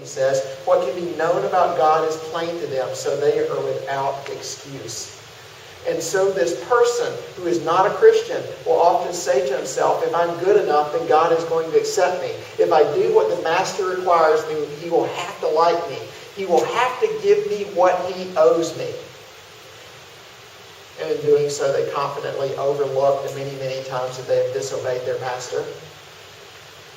he says. What can be known about God is plain to them, so they are without excuse. And so this person who is not a Christian will often say to himself, if I'm good enough, then God is going to accept me. If I do what the Master requires, then he will have to like me. He will have to give me what he owes me. And in doing so, they confidently overlook the many, many times that they have disobeyed their Master.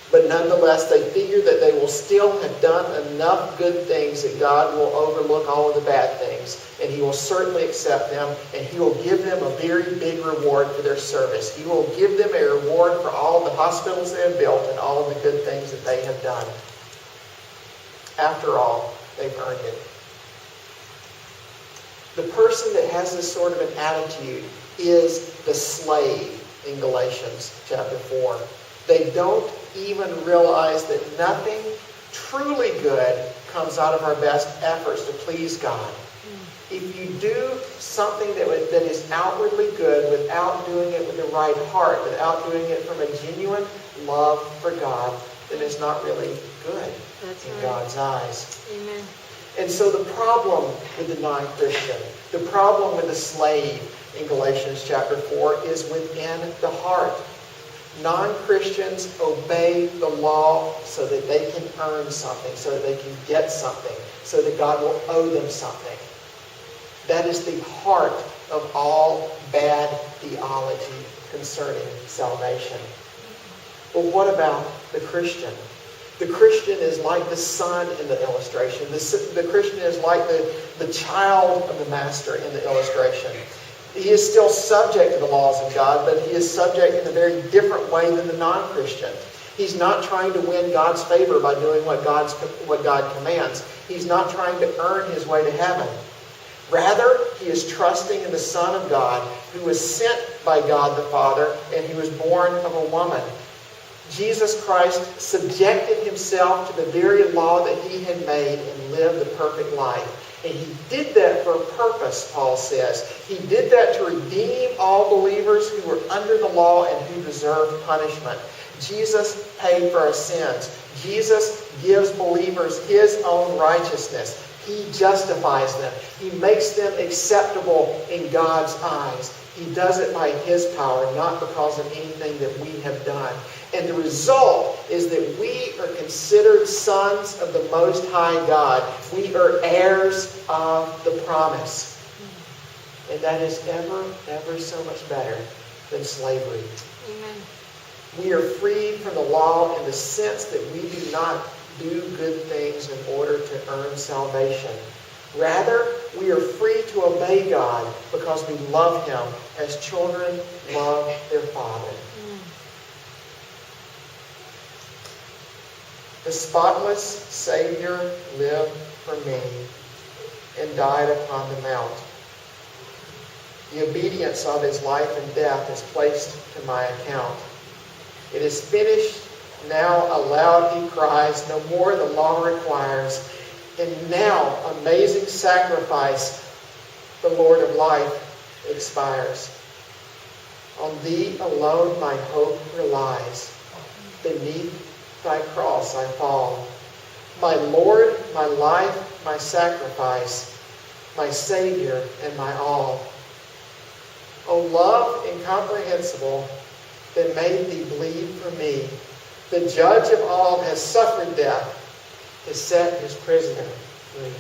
But nonetheless, they figure that they will still have done enough good things that God will overlook all of the bad things. And he will certainly accept them. And he will give them a very big reward for their service. He will give them a reward for all of the hospitals they have built and all of the good things that they have done. After all, they've earned it. The person that has this sort of an attitude is the slave in Galatians chapter 4. They don't even realize that nothing truly good comes out of our best efforts to please God. If you do something that is outwardly good without doing it with the right heart, without doing it from a genuine love for God, then it's not really good in God's eyes. Amen. And so the problem with the non-Christian, the problem with the slave in Galatians chapter 4 is within the heart. Non-Christians obey the law so that they can earn something, so that they can get something, so that God will owe them something. That is the heart of all bad theology concerning salvation. But what about the Christian? The Christian is like the son in the illustration. The Christian is like the child of the Master in the illustration. He is still subject to the laws of God, but he is subject in a very different way than the non-Christian. He's not trying to win God's favor by doing what God commands. He's not trying to earn his way to heaven. Rather, he is trusting in the Son of God, who was sent by God the Father, and he was born of a woman. Jesus Christ subjected himself to the very law that he had made and lived the perfect life. And he did that for a purpose, Paul says. He did that to redeem all believers who were under the law and who deserved punishment. Jesus paid for our sins. Jesus gives believers his own righteousness. He justifies them. He makes them acceptable in God's eyes. He does it by his power, not because of anything that we have done. And the result is that we are considered sons of the Most High God. We are heirs of the promise. And that is ever so much better than slavery. Amen. We are freed from the law in the sense that we do not do good things in order to earn salvation. Rather, we are free to obey God because we love him as children love their Father. The spotless Savior lived for me and died upon the mount. The obedience of his life and death is placed to my account. It is finished. Now aloud he cries, no more the law requires. And now, amazing sacrifice, the Lord of life expires. On thee alone my hope relies. Beneath thy cross I fall. My Lord, my life, my sacrifice, my Savior and my all. O love incomprehensible that made thee bleed for me, the judge of all has suffered death to set his prisoner free.